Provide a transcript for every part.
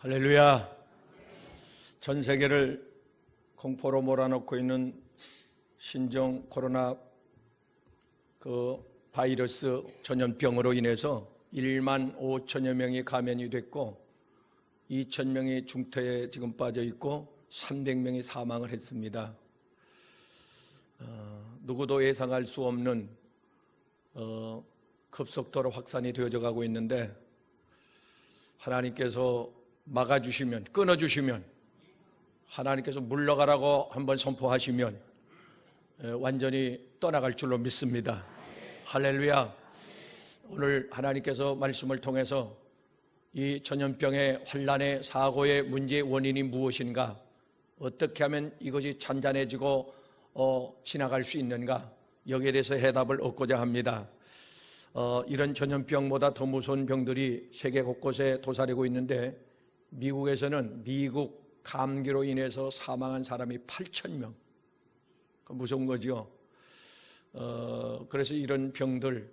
할렐루야. 전 세계를 공포로 몰아넣고 있는 신종 코로나 바이러스 전염병으로 인해서 1만 5천여 명이 감염이 됐고 2천 명이 중태에 지금 빠져 있고 300명이 사망을 했습니다. 누구도 예상할 수 없는 급속도로 확산이 되어져 가고 있는데, 하나님께서 막아주시면, 끊어주시면, 하나님께서 물러가라고 한번 선포하시면 완전히 떠나갈 줄로 믿습니다. 할렐루야. 오늘 하나님께서 말씀을 통해서 이 전염병의 환난의 사고의 문제의 원인이 무엇인가, 어떻게 하면 이것이 잔잔해지고 지나갈 수 있는가, 여기에 대해서 해답을 얻고자 합니다. 이런 전염병보다 더 무서운 병들이 세계 곳곳에 도사리고 있는데, 미국에서는 미국 감기로 인해서 사망한 사람이 8,000명. 무서운 거죠. 그래서 이런 병들,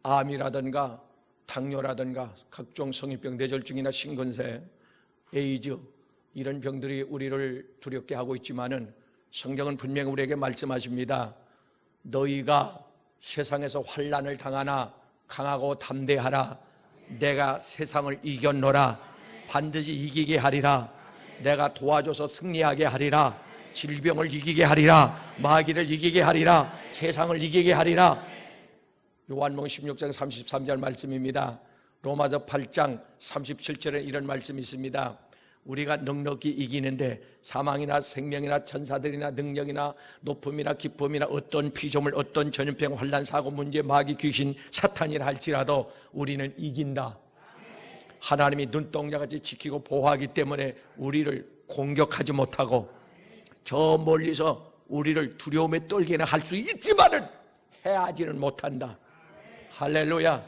암이라든가 당뇨라든가 각종 성인병, 뇌졸중이나 심근세, 에이즈, 이런 병들이 우리를 두렵게 하고 있지만은 성경은 분명히 우리에게 말씀하십니다. 너희가 세상에서 환난을 당하나 강하고 담대하라. 내가 세상을 이겼노라. 반드시 이기게 하리라. 내가 도와줘서 승리하게 하리라. 질병을 이기게 하리라. 마귀를 이기게 하리라. 세상을 이기게 하리라. 요한복음 16장 33절 말씀입니다. 로마서 8장 37절에 이런 말씀이 있습니다. 우리가 넉넉히 이기는데 사망이나 생명이나 천사들이나 능력이나 높음이나 기쁨이나 어떤 피조물, 어떤 전염병, 환난, 사고, 문제, 마귀, 귀신, 사탄이라 할지라도 우리는 이긴다. 하나님이 눈동자같이 지키고 보호하기 때문에 우리를 공격하지 못하고 저 멀리서 우리를 두려움에 떨게는 할 수 있지만은 해하지는 못한다. 할렐루야.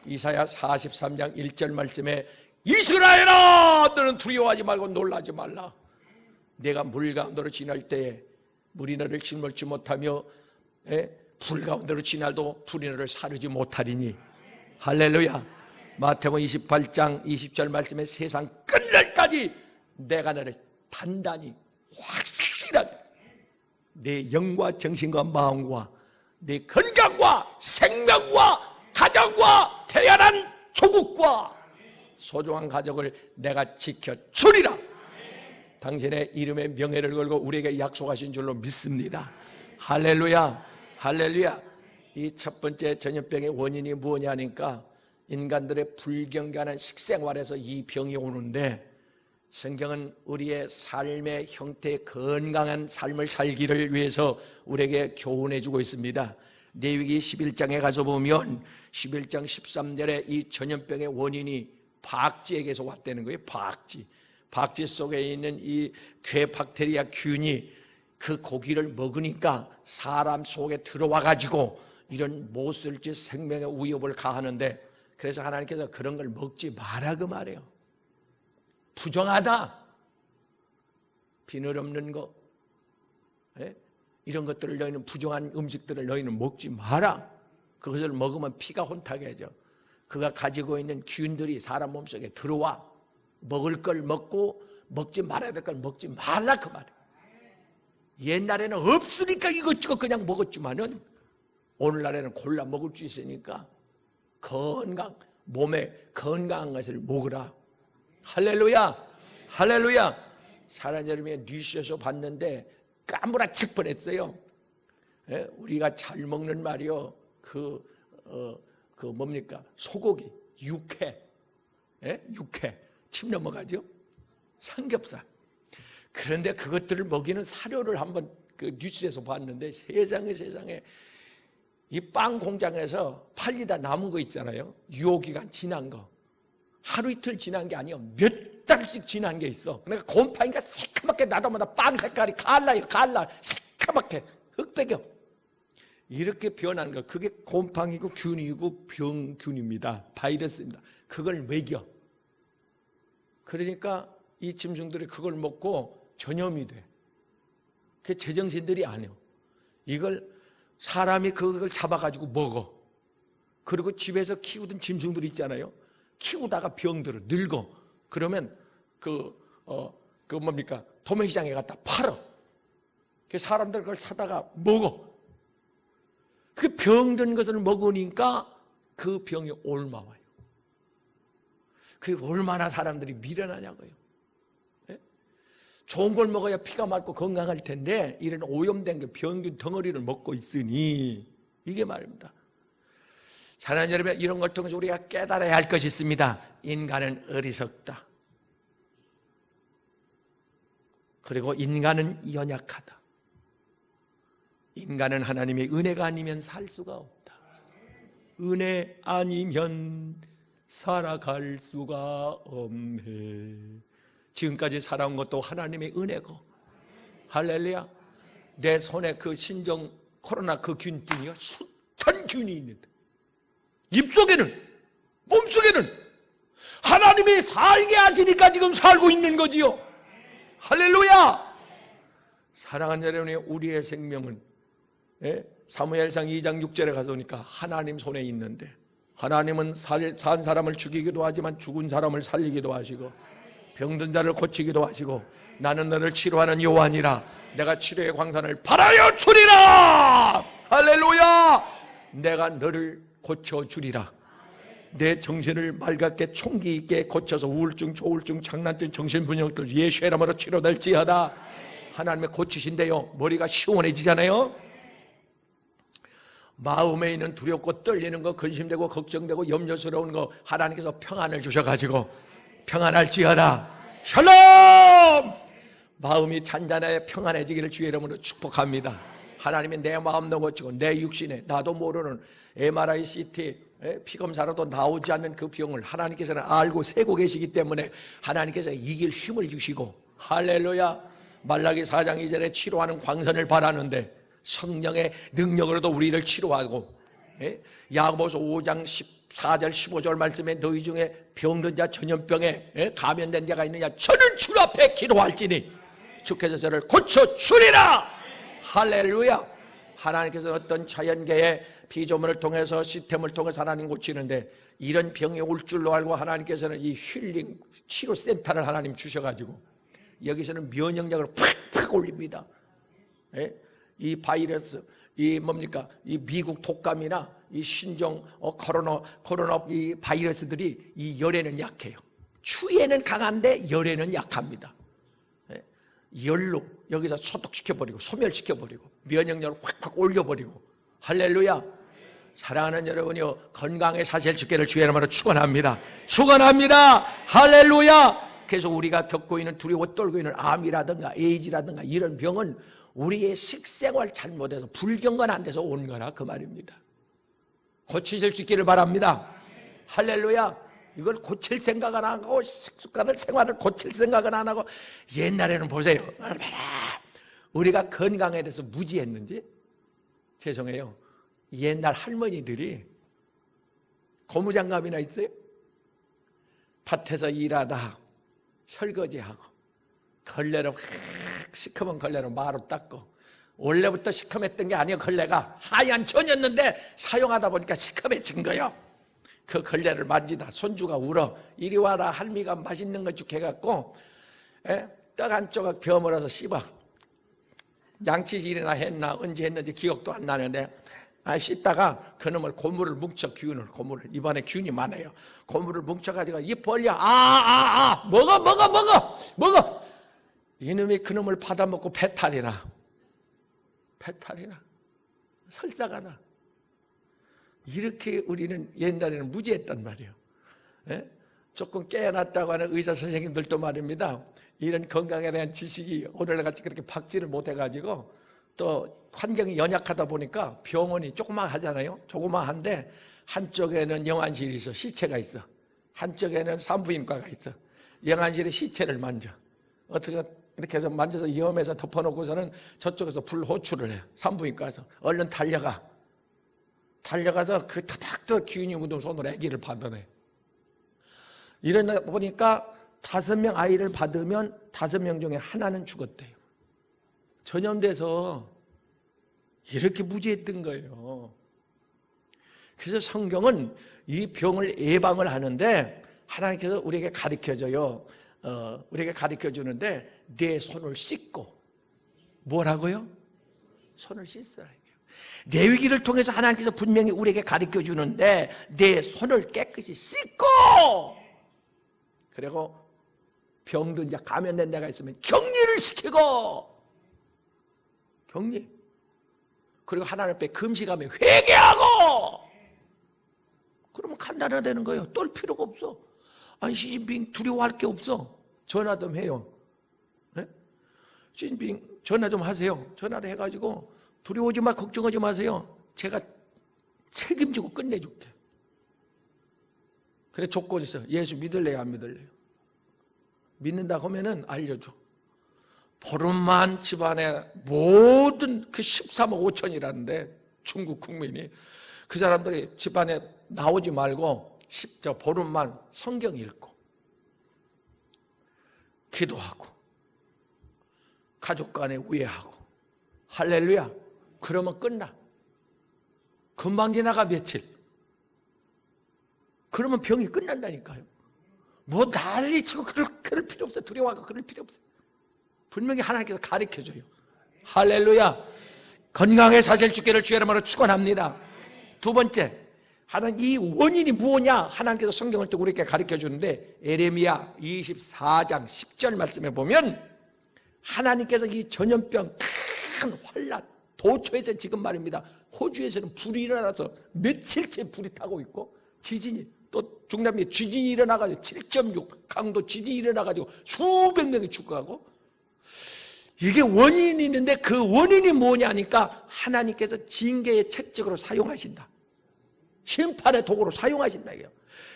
이사야 43장 1절 말씀에 이스라엘아, 너는 두려워하지 말고 놀라지 말라. 내가 물 가운데로 지날 때에 물이 너를 짓물지 못하며 불 가운데로 지나도 불이 너를 사르지 못하리니. 할렐루야. 마태복음 28장 20절 말씀에 세상 끝날까지 내가 너를 단단히 확실하게 내 영과 정신과 마음과 내 건강과 생명과 가정과 태어난 조국과 소중한 가족을 내가 지켜주리라. 당신의 이름의 명예를 걸고 우리에게 약속하신 줄로 믿습니다. 할렐루야. 할렐루야. 이 첫 번째 전염병의 원인이 무엇냐 하니까 인간들의 불경건한 식생활에서 이 병이 오는데, 성경은 우리의 삶의 형태, 건강한 삶을 살기를 위해서 우리에게 교훈해 주고 있습니다. 레위기 11장에 가서 보면 11장 13절에 이 전염병의 원인이 박쥐에게서 왔다는 거예요. 박쥐 속에 있는 이 괴박테리아 균이 그 고기를 먹으니까 사람 속에 들어와 가지고 이런 못쓸 짓, 생명의 위협을 가하는데, 그래서 하나님께서 그런 걸 먹지 마라 그 말이에요. 부정하다, 비늘 없는 거, 이런 것들을 너희는, 부정한 음식들을 너희는 먹지 마라. 그것을 먹으면 피가 혼탁해져. 그가 가지고 있는 균들이 사람 몸속에 들어와. 먹을 걸 먹고 먹지 말아야 될 걸 먹지 말라 그 말이에요. 옛날에는 없으니까 이것저것 그냥 먹었지만은 오늘날에는 골라 먹을 수 있으니까 몸에 건강한 것을 먹으라. 할렐루야. 할렐루야. 사랑하는 여러분이 뉴스에서 봤는데 까무라칠 뻔했어요. 우리가 잘 먹는 말이요, 뭡니까? 소고기, 육회, 육회, 침 넘어가죠? 삼겹살. 그런데 그것들을 먹이는 사료를 한번 그 뉴스에서 봤는데, 세상에 이 빵 공장에서 팔리다 남은 거 있잖아요. 유효기간 지난 거. 하루 이틀 지난 게 아니에요. 몇 달씩 지난 게 있어. 그러니까 곰팡이가 새까맣게 나다마다 빵 색깔이 갈라 새까맣게 흑백이요. 이렇게 변한 거, 그게 곰팡이고 균이고 병균입니다. 바이러스입니다. 그걸 먹여. 그러니까 이 짐승들이 그걸 먹고 전염이 돼. 그게 제정신들이 아니에요. 이걸 사람이 그걸 잡아가지고 먹어. 그리고 집에서 키우던 짐승들 있잖아요. 키우다가 병들어, 늙어. 그러면 뭡니까? 도매시장에 갖다 팔어. 그 사람들 그걸 사다가 먹어. 그 병든 것을 먹으니까 그 병이 옮아와요. 그게 얼마나 사람들이 미련하냐고요. 예? 좋은 걸 먹어야 피가 맑고 건강할 텐데 이런 오염된 게 병균 덩어리를 먹고 있으니 이게 말입니다. 사랑하는 여러분, 이런 걸 통해서 우리가 깨달아야 할 것이 있습니다. 인간은 어리석다. 그리고 인간은 연약하다. 인간은 하나님의 은혜가 아니면 살 수가 없다. 은혜 아니면 살아갈 수가 없네. 지금까지 살아온 것도 하나님의 은혜고. 할렐루야. 내 손에 그 신종 코로나 그 균등이요 숱한 균이 있는데 입속에는, 몸속에는 하나님이 살게 하시니까 지금 살고 있는 거지요. 할렐루야. 사랑하는 여러분이, 우리의 생명은 사무엘상 2장 6절에 가서 보니까 하나님 손에 있는데, 하나님은 산 사람을 죽이기도 하지만 죽은 사람을 살리기도 하시고 병든 자를 고치기도 하시고, 나는 너를 치료하는 여호와니라, 내가 치료의 광산을 발하여 주리라. 할렐루야. 내가 너를 고쳐주리라. 내 정신을 맑게 총기 있게 고쳐서 우울증, 조울증, 장난증, 정신분열들 예수의 이름으로 치료될지어다. 하나님의 고치신대요. 머리가 시원해지잖아요. 마음에 있는 두렵고 떨리는 거, 근심되고 걱정되고 염려스러운 거 하나님께서 평안을 주셔가지고 평안할지어다. 샬롬. 마음이 잔잔해 평안해지기를 주의 이름으로 축복합니다. 하나님이 내 마음도 고치고 내 육신에 나도 모르는 MRI, CT, 피검사로도 나오지 않는 그 병을 하나님께서는 알고 세고 계시기 때문에 하나님께서 이길 힘을 주시고, 할렐루야. 말라기 4장 2절에 치료하는 광선을 바라는데 성령의 능력으로도 우리를 치료하고, 야고보서 5장 14절 15절 말씀에 너희 중에 병든 자, 전염병에 감염된 자가 있느냐, 저는 주 앞에 기도할지니 주께서 저를 고쳐주리라. 할렐루야. 하나님께서는 어떤 자연계의 피조물을 통해서, 시스템을 통해서 하나님 고치는데, 이런 병이 올 줄로 알고 하나님께서는 이 힐링 치료센터를 하나님 주셔가지고 여기서는 면역력을 팍팍 올립니다. 이 바이러스, 이 미국 독감이나 이 신종 코로나 이 바이러스들이 이 열에는 약해요. 추위에는 강한데 열에는 약합니다. 열로 여기서 소독시켜버리고 소멸시켜버리고 면역력을 확확 올려버리고. 할렐루야. 사랑하는 여러분이요, 건강에 사실 주께를 주의 이름으로 축원합니다. 축원합니다. 할렐루야. 그래서 우리가 겪고 있는, 두려워 떨고 있는 암이라든가 에이즈라든가 이런 병은 우리의 식생활 잘못해서 불경건 안 돼서 온 거라 그 말입니다. 고치실 수 있기를 바랍니다. 할렐루야. 이걸 고칠 생각은 안 하고, 식습관을, 생활을 고칠 생각은 안 하고. 옛날에는 보세요, 얼마나 우리가 건강에 대해서 무지했는지. 죄송해요, 옛날 할머니들이 고무장갑이나 있어요? 밭에서 일하다 설거지하고 걸레로 시커먼 걸레로 마루 닦고, 원래부터 시커맸던 게 아니에요. 걸레가 하얀 천이었는데 사용하다 보니까 시커매진 거예요. 그 걸레를 만지다 손주가 울어. 이리 와라, 할미가 맛있는 거 줄게 해갖고 떡 한 조각 베어물어서 씹어. 양치질이나 했나 언제 했는지 기억도 안 나는데, 씻다가 그놈을 고무를 뭉쳐, 고무를, 이번에 균이 많아요. 고무를 뭉쳐가지고 입 벌려. 먹어. 이놈이 그놈을 받아먹고 배탈이나 설사가 나. 이렇게 우리는 옛날에는 무지했단 말이에요. 조금 깨어났다고 하는 의사 선생님들도 말입니다, 이런 건강에 대한 지식이 오늘같이 그렇게 박지를 못해가지고, 또 환경이 연약하다 보니까 병원이 조그마하잖아요. 조그마한데 한쪽에는 영안실이 있어, 시체가 있어. 한쪽에는 산부인과가 있어. 영안실에 시체를 만져. 어떻게 이렇게 해서 만져서 위험해서 덮어놓고서는 저쪽에서 불호출을 해. 산부인과에서 얼른 달려가서 그 타닥터 기운이 묻은 손으로 아기를 받아내. 이러다 보니까 5명 아이를 받으면 5명 중에 하나는 죽었대요. 전염돼서 이렇게 무지했던 거예요. 그래서 성경은 이 병을 예방을 하는데 하나님께서 우리에게 가르쳐줘요. 우리에게 가르쳐주는데 내 손을 씻고 뭐라고요? 손을 씻으라. 레위기를 통해서 하나님께서 분명히 우리에게 가르쳐주는데 내 손을 깨끗이 씻고, 그리고 병든 자, 감염된 자가 있으면 격리를 시키고, 격리, 그리고 하나님 앞에 금식하며 회개하고, 그러면 간단하다는 거예요. 떨 필요가 없어. 아니, 시진핑 두려워할 게 없어. 전화 좀 해요. 네? 시진핑 전화 좀 하세요. 전화를 해가지고 두려워하지 마, 걱정하지 마세요. 제가 책임지고 끝내줄게. 그래, 조건이 있어. 예수 믿을래요, 안 믿을래요? 믿는다고 하면은 알려줘. 보름만 집안에 모든 그 13억 5천이라는데 중국 국민이, 그 사람들이 집안에 나오지 말고 보름만 성경 읽고 기도하고 가족 간에 우애하고, 할렐루야. 그러면 끝나. 금방 지나가 며칠. 그러면 병이 끝난다니까요. 뭐 난리치고 그럴 필요 없어. 두려워하고 그럴 필요 없어. 분명히 하나님께서 가르쳐줘요. 할렐루야. 건강하게 사실 주기를 주의 이름으로 축원합니다. 두 번째, 하나님 이 원인이 무엇이냐? 하나님께서 성경을 또 우리에게 가르쳐주는데 에레미야 24장 10절 말씀에 보면 하나님께서 이 전염병 큰 환란, 도초에서 지금 말입니다, 호주에서는 불이 일어나서 며칠째 불이 타고 있고, 지진이 또 중남미에 지진이 일어나가지고 7.6 강도 지진이 일어나가지고 수백 명이 죽어가고, 이게 원인이 있는데 그 원인이 뭐냐니까 하나님께서 징계의 채찍으로 사용하신다. 심판의 도구로 사용하신다. 이게요.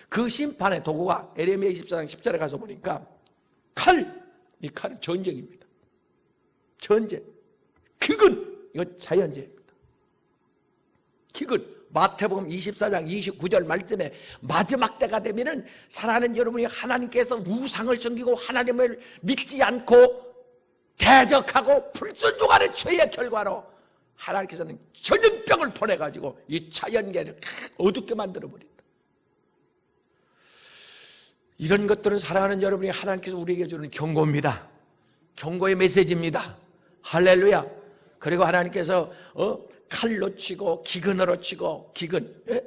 그 심판의 도구가 에레미야 24장 10절에 가서 보니까 이 칼은 전쟁입니다. 전쟁. 기근. 이거 자연재해입니다. 기근. 마태복음 24장 29절 말씀에 마지막 때가 되면은 사랑하는 여러분이 하나님께서 우상을 섬기고 하나님을 믿지 않고 대적하고 불순종하는 죄의 결과로 하나님께서는 전염병을 보내가지고 이 자연계를 어둡게 만들어버린다. 이런 것들은 사랑하는 여러분이 하나님께서 우리에게 주는 경고입니다. 경고의 메시지입니다. 할렐루야. 그리고 하나님께서 칼로 치고 기근으로 치고,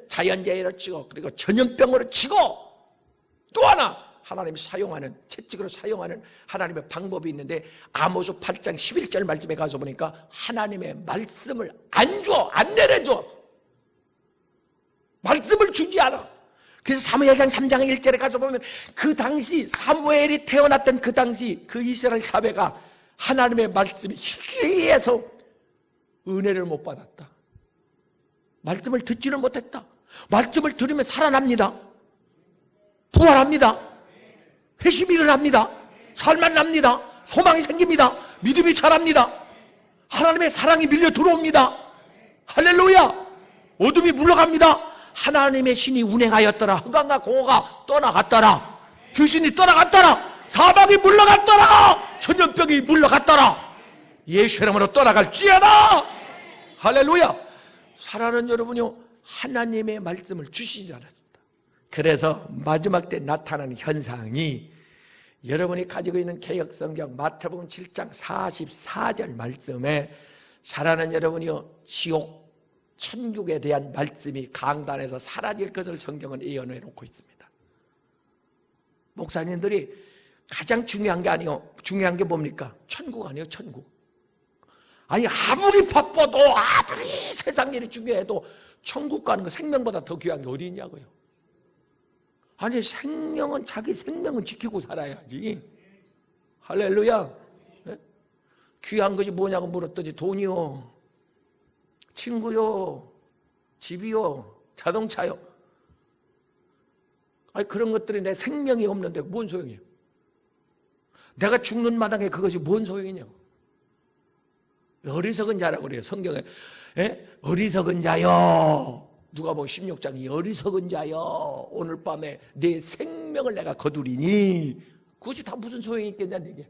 자연재해로 치고, 그리고 전염병으로 치고, 또 하나 하나님이 사용하는, 채찍으로 사용하는 하나님의 방법이 있는데 아모스 8장 11절 말씀에 가서 보니까 하나님의 말씀을 안 내려줘. 말씀을 주지 않아. 그래서 사무엘상 3장 1절에 가서 보면 그 당시 사무엘이 태어났던 그 당시 그 이스라엘 사회가 하나님의 말씀이 희귀해서 은혜를 못 받았다. 말씀을 듣지를 못했다. 말씀을 들으면 살아납니다. 부활합니다. 회심이 일어납니다. 살만 납니다. 소망이 생깁니다. 믿음이 자랍니다. 하나님의 사랑이 밀려 들어옵니다. 할렐루야. 어둠이 물러갑니다. 하나님의 신이 운행하였더라. 흑암과 공허가 떠나갔더라. 귀신이 떠나갔더라. 사방이 물러갔더라. 전염병이 물러갔더라. 예수 이름으로 떠나갈지어다. 할렐루야. 사랑하는 여러분요, 하나님의 말씀을 주시지 않았습니다. 그래서 마지막 때 나타나는 현상이 여러분이 가지고 있는 개역성경 마태복음 7장 44절 말씀에 사랑하는 여러분이요, 지옥, 천국에 대한 말씀이 강단에서 사라질 것을 성경은 예언해 놓고 있습니다. 목사님들이 가장 중요한 게 아니요, 중요한 게 뭡니까? 천국 아니에요, 천국. 아니, 아무리 바빠도, 아무리 세상 일이 중요해도 천국 가는 거 생명보다 더 귀한 게 어디 있냐고요. 아니, 생명은, 자기 생명은 지키고 살아야지. 할렐루야. 네? 귀한 것이 뭐냐고 물었더니 돈이요, 친구요, 집이요, 자동차요. 아니, 그런 것들이 내 생명이 없는데 뭔 소용이에요? 내가 죽는 마당에 그것이 뭔 소용이냐고. 어리석은 자라고 그래요, 성경에. 예? 어리석은 자요. 누가복음 16장이 어리석은 자요, 오늘 밤에 내 생명을 내가 거두리니. 그것이 다 무슨 소용이 있겠냐, 이게.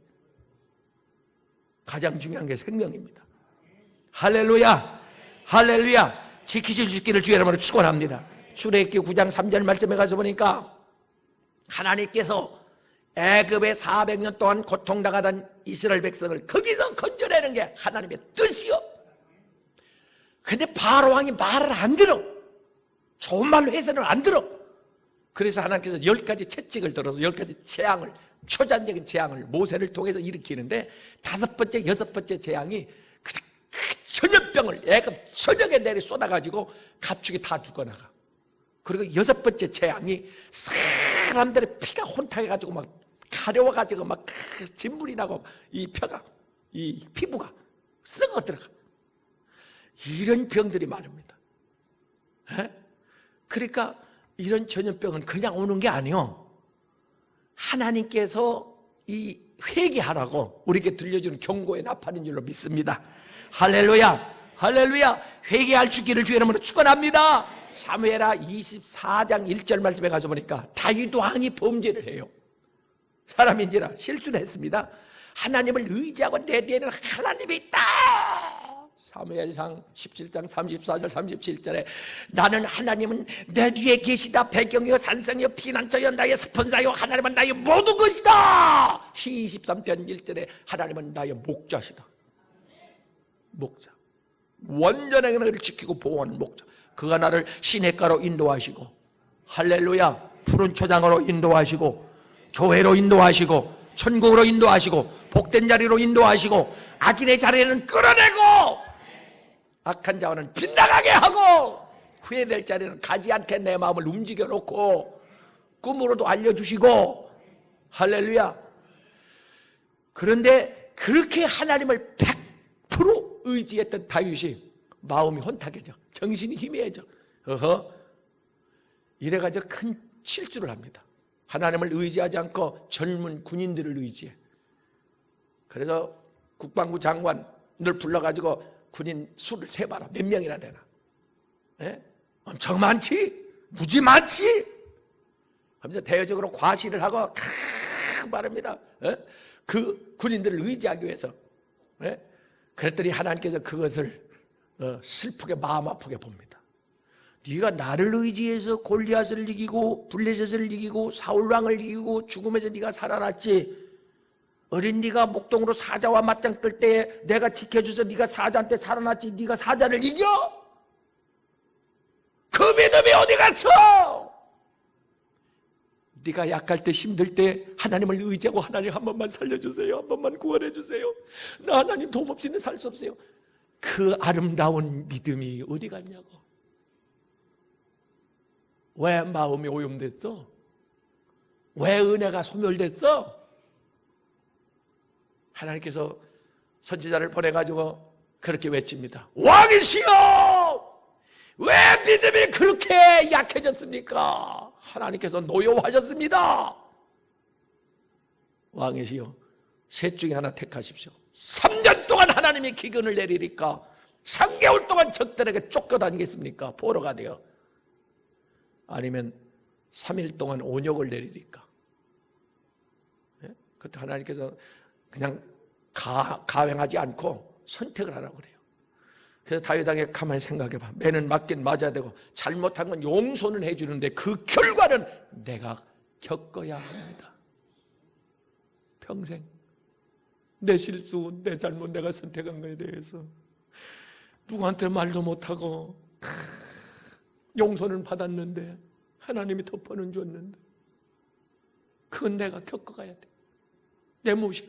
가장 중요한 게 생명입니다. 할렐루야. 할렐루야. 지키실 수 있기를 주의 이름으로 축원합니다. 출애굽기 9장 3절 말씀에 가서 보니까 하나님께서 애굽에 400년 동안 고통당하던 이스라엘 백성을 거기서 건져내는 게 하나님의 뜻이요. 근데 바로 왕이 말을 안 들어. 좋은 말로 해서는 안 들어. 그래서 하나님께서 10가지 채찍을 들어서 10가지 재앙을, 초자연적인 재앙을 모세를 통해서 일으키는데 5번째, 6번째 재앙이 그 전염병을 애굽 전역에 내리 쏟아가지고 가축이 다 죽어나가. 그리고 6번째 재앙이 사람들의 피가 혼탁해가지고 막 가려워가지고 막 진물이 나고 이 뼈가, 이 피부가 썩어 들어가. 이런 병들이 많습니다. 그러니까 이런 전염병은 그냥 오는 게 아니요, 하나님께서 이 회개하라고 우리에게 들려주는 경고의 나팔인 줄로 믿습니다. 할렐루야, 할렐루야. 회개할 수 있기를 주의 이름으로 축원합니다. 사무엘하 24장 1절 말씀에 가서 보니까 다윗 왕이 범죄를 해요. 사람인지라 실수를 했습니다. 하나님을 의지하고 내 뒤에는 하나님이 있다. 사무엘상 17장 34절 37절에 나는 하나님은 내 뒤에 계시다. 배경이요 산성이요 피난처요 나의 스폰사요 하나님은 나의 모든 것이다. 시 23편 1절에 하나님은 나의 목자시다. 목자, 완전하게 나를 지키고 보호하는 목자. 그가 나를 시냇가로 인도하시고, 할렐루야, 푸른 초장으로 인도하시고, 교회로 인도하시고, 천국으로 인도하시고, 복된 자리로 인도하시고, 악인의 자리에는 끌어내고, 악한 자와는 빗나가게 하고, 후회될 자리에는 가지 않게 내 마음을 움직여 놓고, 꿈으로도 알려주시고, 할렐루야. 그런데 그렇게 하나님을 100% 의지했던 다윗이 마음이 혼탁해져, 정신이 희미해져. 이래가지고 큰 실수를 합니다. 하나님을 의지하지 않고 젊은 군인들을 의지해. 그래서 국방부 장관을 불러가지고 군인 수를 세봐라. 몇 명이나 되나? 엄청 많지? 무지 많지? 하면서 대외적으로 과시를 하고 말합니다. 그 군인들을 의지하기 위해서. 그랬더니 하나님께서 그것을 슬프게 마음 아프게 봅니다. 네가 나를 의지해서 골리앗을 이기고 블레셋을 이기고 사울왕을 이기고 죽음에서 네가 살아났지. 어린 네가 목동으로 사자와 맞짱 뜰 때 내가 지켜줘서 네가 사자한테 살아났지. 네가 사자를 이겨? 그 믿음이 어디 갔어? 네가 약할 때 힘들 때 하나님을 의지하고 하나님 한 번만 살려주세요, 한 번만 구원해 주세요, 나 하나님 도움 없이는 살 수 없어요. 그 아름다운 믿음이 어디 갔냐고. 왜 마음이 오염됐어? 왜 은혜가 소멸됐어? 하나님께서 선지자를 보내가지고 그렇게 외칩니다. 왕이시여, 왜 믿음이 그렇게 약해졌습니까? 하나님께서 노여워하셨습니다. 왕이시여, 셋 중에 하나 택하십시오. 3년 동안 하나님이 기근을 내리니까 3개월 동안 적들에게 쫓겨다니겠습니까? 보러 가대요. 아니면 3일 동안 온역을 내리니까. 그때 하나님께서 그냥 가행하지 않고 선택을 하라고 그래요. 그래서 다윗 왕이 가만히 생각해봐. 매는 맞긴 맞아야 되고 잘못한 건 용서는 해주는데 그 결과는 내가 겪어야 합니다. 평생 내 실수, 내 잘못, 내가 선택한 거에 대해서 누구한테 말도 못하고 용서는 받았는데 하나님이 덮어는 줬는데 그건 내가 겪어가야 돼. 내 몫이야.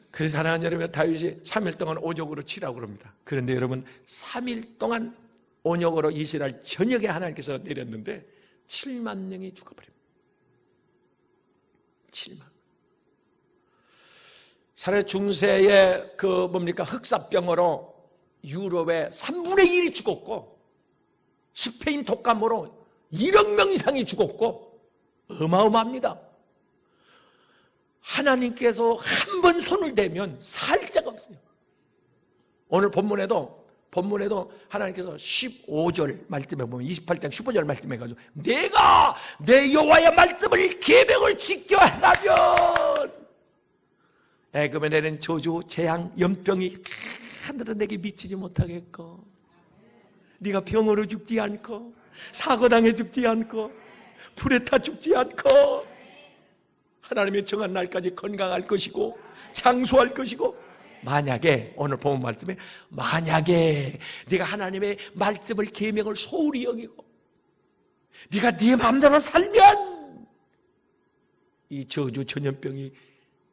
그래서 하나님, 여러분, 다윗이 3일 동안 온역으로 치라고 그럽니다. 그런데 여러분, 3일 동안 온역으로 이스라엘 전역에 하나님께서 내렸는데 7만 명이 죽어버립니다. 7만. 사례 중세의 그 뭡니까 흑사병으로 유럽의 3분의 1이 죽었고, 스페인 독감으로 1억 명 이상이 죽었고, 어마어마합니다. 하나님께서 한 번 손을 대면 살 자가 없어요. 오늘 본문에도 하나님께서 15절 말씀에 보면 28장 15절 말씀에 가지고 내가 내 여호와의 말씀을 계명을 지켜 행하면 애굽에 내린 저주, 재앙, 연병이 하늘은 내게 미치지 못하겠고, 네가 병으로 죽지 않고 사고당해 죽지 않고 불에 타 죽지 않고 하나님의 정한 날까지 건강할 것이고 장수할 것이고, 만약에 오늘 본 말씀에 만약에 네가 하나님의 말씀을 계명을 소홀히 여기고 네가 네 마음대로 살면 이 저주 전염병이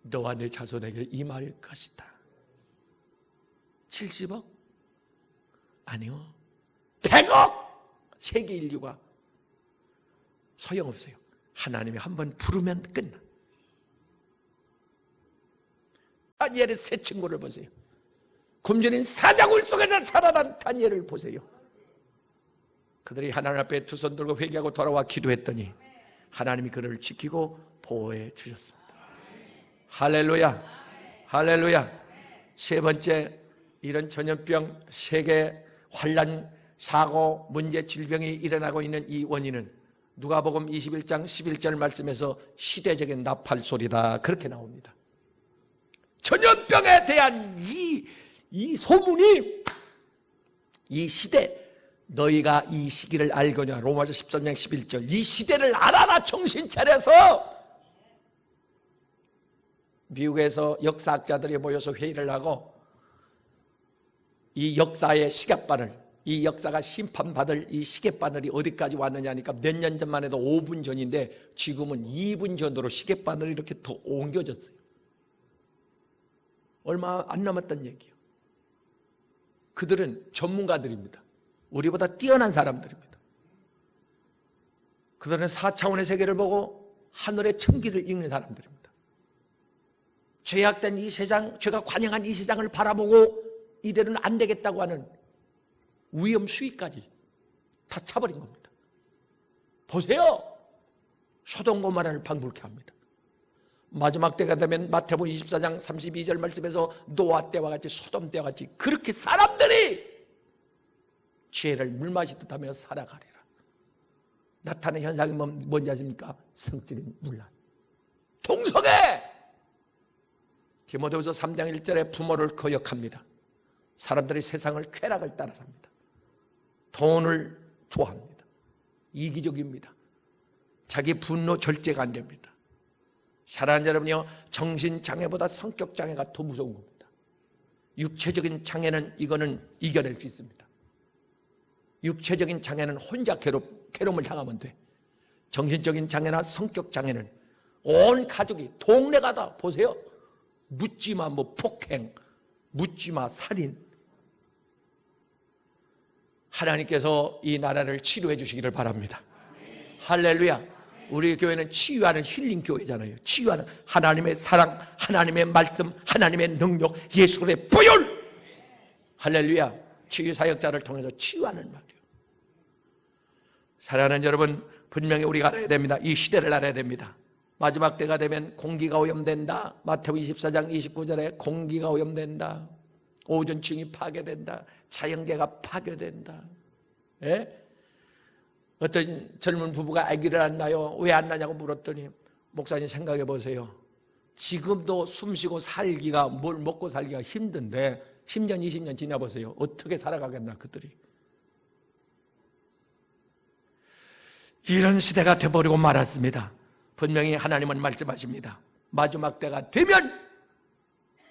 너와 내 자손에게 임할 것이다. 70억? 아니요, 100억 세계 인류가 소용없어요. 하나님이 한번 부르면 끝나. 다니엘의 세 친구를 보세요. 굶주린 사자굴 속에서 살아난 다니엘을 보세요. 그들이 하나님 앞에 두 손 들고 회개하고 돌아와 기도했더니 하나님이 그를 지키고 보호해 주셨습니다. 할렐루야, 할렐루야. 세 번째, 이런 전염병, 세계 환란, 사고, 문제, 질병이 일어나고 있는 이 원인은 누가복음 21장 11절 말씀에서 시대적인 나팔 소리다, 그렇게 나옵니다. 전염병에 대한 이 소문이, 이 시대, 너희가 이 시기를 알거냐, 로마서 13장 11절, 이 시대를 알아라, 정신 차려서. 미국에서 역사학자들이 모여서 회의를 하고 이 역사의 시계바늘, 이 역사가 심판받을 이 시계바늘이 어디까지 왔느냐니까 몇 년 전만 해도 5분 전인데 지금은 2분 전으로 시계바늘이 이렇게 더 옮겨졌어요. 얼마 안 남았단 얘기예요. 그들은 전문가들입니다. 우리보다 뛰어난 사람들입니다. 그들은 4차원의 세계를 보고 하늘의 천기를 읽는 사람들입니다. 죄악된 이 세상, 죄가 관영한 이 세상을 바라보고 이대로는 안 되겠다고 하는 위험 수위까지 다 차버린 겁니다. 보세요, 소돔 고모라를 방불케 합니다. 마지막 때가 되면 마태복음 24장 32절 말씀에서 노아 때와 같이, 소돔 때와 같이 그렇게 사람들이 죄를 물마시듯 하며 살아가리라. 나타나는 현상이 뭔지 아십니까? 성적인 문란, 동성애. 디모데후서 3장 1절에 부모를 거역합니다. 사람들이 세상을 쾌락을 따라 삽니다. 돈을 좋아합니다. 이기적입니다. 자기 분노 절제가 안 됩니다. 사랑하는 여러분이요, 정신장애보다 성격장애가 더 무서운 겁니다. 육체적인 장애는 이거는 이겨낼 수 있습니다. 육체적인 장애는 혼자 괴로움을 당하면 돼. 정신적인 장애나 성격 장애는 온 가족이, 동네가 다 보세요. 묻지마 뭐 폭행, 묻지마 살인. 하나님께서 이 나라를 치료해 주시기를 바랍니다. 할렐루야. 우리 교회는 치유하는 힐링 교회잖아요. 치유하는 하나님의 사랑, 하나님의 말씀, 하나님의 능력, 예수의 보혈. 할렐루야. 치유 사역자를 통해서 치유하는 말이에요. 사랑하는 여러분, 분명히 우리가 알아야 됩니다. 이 시대를 알아야 됩니다. 마지막 때가 되면 공기가 오염된다. 마태복음 24장 29절에 공기가 오염된다. 오존층이 파괴된다. 자연계가 파괴된다. 예? 어떤 젊은 부부가 아기를 안 낳아요. 왜 안 낳냐고 물었더니, 목사님 생각해 보세요. 지금도 숨쉬고 살기가, 뭘 먹고 살기가 힘든데 10년 20년 지나보세요. 어떻게 살아가겠나 그들이. 이런 시대가 돼버리고 말았습니다. 분명히 하나님은 말씀하십니다. 마지막 때가 되면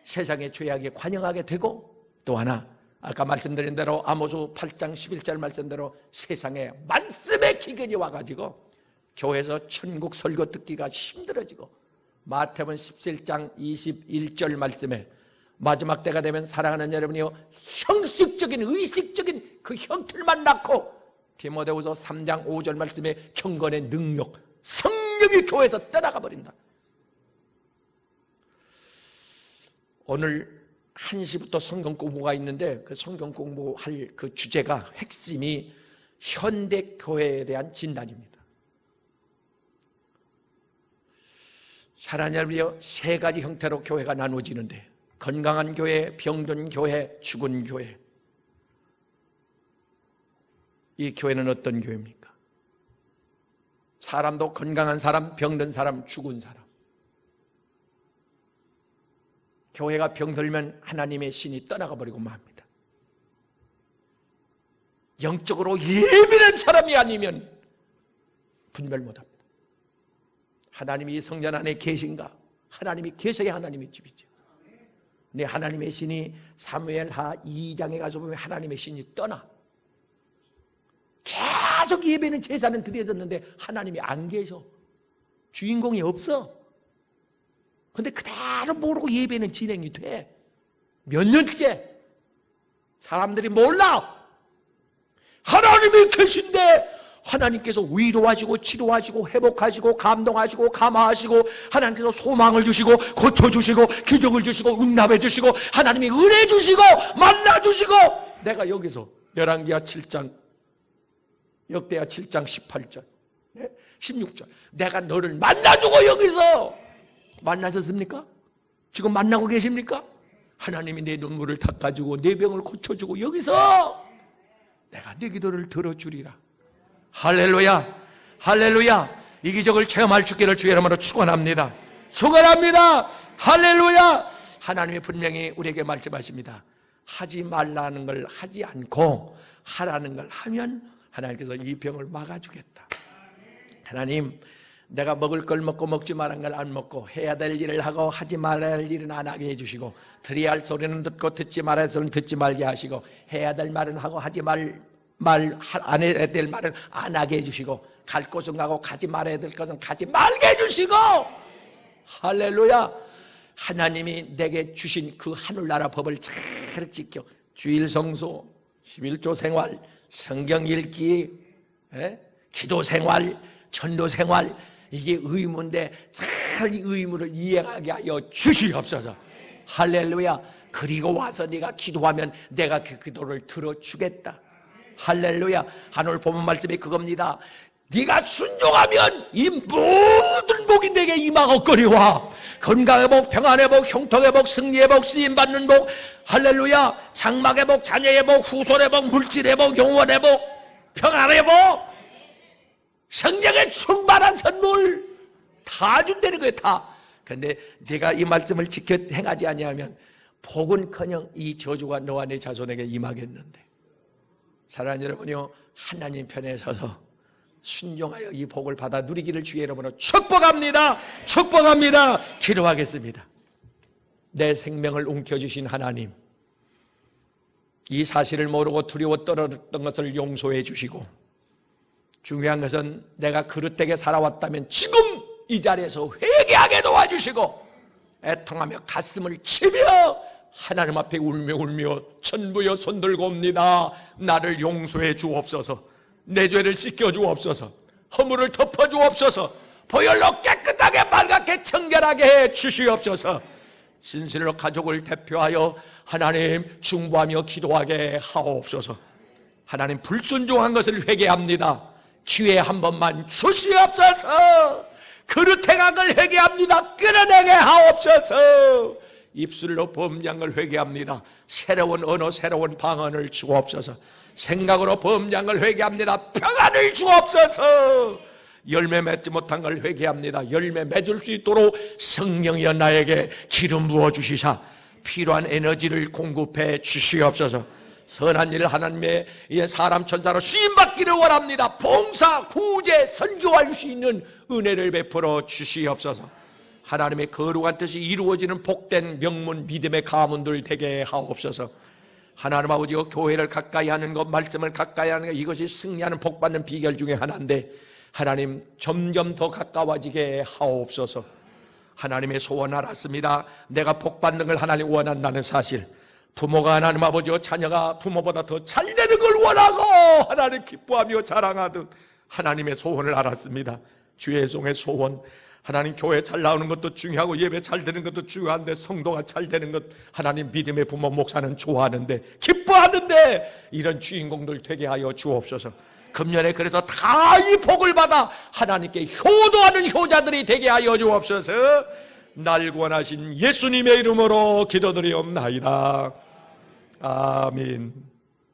세상의 죄악이 관영하게 되고, 또 하나 아까 말씀드린 대로 아모스 8장 11절 말씀대로 세상에 말씀의 기근이 와가지고 교회에서 천국 설교 듣기가 힘들어지고, 마태복음 17장 21절 말씀에 마지막 때가 되면 사랑하는 여러분이요, 형식적인 의식적인 그 형틀만 낳고, 디모데후서 3장 5절 말씀에 경건의 능력, 성령이 교회에서 떠나가 버린다. 오늘 1시부터 성경 공부가 있는데 그 성경 공부할 그 주제가, 핵심이 현대 교회에 대한 진단입니다. 사랑하는 여러분이요, 세 가지 형태로 교회가 나누어지는데, 건강한 교회, 병든 교회, 죽은 교회. 이 교회는 어떤 교회입니까? 사람도 건강한 사람, 병든 사람, 죽은 사람. 교회가 병들면 하나님의 신이 떠나가 버리고 맙니다. 영적으로 예민한 사람이 아니면 분별 못합니다. 하나님이 성전 안에 계신가? 하나님이 계셔야 하나님의 집이죠. 네, 하나님의 신이 사무엘하 2장에 가서 보면 하나님의 신이 떠나. 계속 예배는 제사는 드려졌는데 하나님이 안 계셔. 주인공이 없어. 근데 그대로 모르고 예배는 진행이 돼. 몇 년째. 사람들이 몰라. 하나님이 계신데 하나님께서 위로하시고 치료하시고 회복하시고 감동하시고 감화하시고 하나님께서 소망을 주시고 고쳐주시고 기적을 주시고 응답해 주시고 하나님이 은혜 주시고 만나 주시고 내가 여기서 열왕기하 7장 역대하 7장 18절 16절 내가 너를 만나주고 여기서 만나셨습니까? 지금 만나고 계십니까? 하나님이 내 눈물을 닦아주고 내 병을 고쳐주고 여기서 내가 네 기도를 들어주리라. 할렐루야, 할렐루야. 이 기적을 체험할 수 있기를 주의 이름으로 축원합니다. 축원합니다. 할렐루야. 하나님이 분명히 우리에게 말씀하십니다. 하지 말라는 걸 하지 않고 하라는 걸 하면 하나님께서 이 병을 막아주겠다. 하나님, 내가 먹을 걸 먹고 먹지 말한 걸 안 먹고 해야 될 일을 하고 하지 말아야 할 일은 안 하게 해주시고 들어야 할 소리는 듣고 듣지 말아야 할 소리는 듣지 말게 하시고 해야 될 말은 하고 하지 안 해야 될 말은 안 하게 해주시고 갈 곳은 가고 가지 말아야 될 것은 가지 말게 해주시고 할렐루야. 하나님이 내게 주신 그 하늘나라 법을 잘 지켜 주일 성소, 11조 생활, 성경 읽기, 기도 생활, 전도 생활 이게 의무인데 잘 이 의무를 이행하게 하여 주시옵소서. 할렐루야. 그리고 와서 네가 기도하면 내가 그 기도를 들어주겠다. 할렐루야. 오늘 본문 말씀이 그겁니다. 네가 순종하면 이 모든 복이 내게 임하거니와 건강의 복, 평안의 복, 형통의 복, 승리의 복, 쓰임받는 복, 할렐루야. 장막의 복, 자녀의 복, 후손의 복, 물질의 복, 영원의 복, 평안의 복, 성령의 충만한 선물 다 준다는 거예요. 다. 그런데 네가 이 말씀을 지켜 행하지 아니하면 복은커녕 이 저주가 너와 내 자손에게 임하겠는데 사랑하는 여러분요, 하나님 편에 서서 순종하여 이 복을 받아 누리기를 주의 이름으로 축복합니다. 축복합니다. 기도하겠습니다. 내 생명을 움켜주신 하나님, 이 사실을 모르고 두려워 떨었던 것을 용서해 주시고 중요한 것은 내가 그릇되게 살아왔다면 지금 이 자리에서 회개하게 도와주시고 애통하며 가슴을 치며 하나님 앞에 울며 천부여 손들고 옵니다. 나를 용서해 주옵소서. 내 죄를 씻겨 주옵소서. 허물을 덮어 주옵소서. 보혈로 깨끗하게 빨갛게 청결하게 해 주시옵소서. 진실로 가족을 대표하여 하나님 중보하며 기도하게 하옵소서. 하나님 불순종한 것을 회개합니다. 기회 한 번만 주시옵소서. 그릇 행한 걸 회개합니다. 끊어내게 하옵소서. 입술로 범죄한 걸 회개합니다. 새로운 언어, 새로운 방언을 주옵소서. 생각으로 범죄한 걸 회개합니다. 평안을 주옵소서. 열매 맺지 못한 걸 회개합니다. 열매 맺을 수 있도록 성령이여 나에게 기름 부어주시사 필요한 에너지를 공급해 주시옵소서. 선한 일을 하나님의 사람 천사로 쓰임받기를 원합니다. 봉사, 구제, 선교할 수 있는 은혜를 베풀어 주시옵소서. 하나님의 거룩한 뜻이 이루어지는 복된 명문 믿음의 가문들 되게 하옵소서. 하나님 아버지가 교회를 가까이 하는 것, 말씀을 가까이 하는 것, 이것이 승리하는 복받는 비결 중에 하나인데 하나님 점점 더 가까워지게 하옵소서. 하나님의 소원 알았습니다. 내가 복받는 걸 하나님 원한다는 사실, 부모가 하나님 아버지와 자녀가 부모보다 더 잘되는 걸 원하고 하나님 기뻐하며 자랑하듯 하나님의 소원을 알았습니다. 주의 종의 소원, 하나님 교회 잘 나오는 것도 중요하고 예배 잘 되는 것도 중요한데 성도가 잘 되는 것 하나님 믿음의 부모 목사는 좋아하는데 기뻐하는데 이런 주인공들 되게 하여 주옵소서. 금년에 그래서 다 이 복을 받아 하나님께 효도하는 효자들이 되게 하여 주옵소서. 날 구원하신 예수님의 이름으로 기도드리옵나이다. 아멘.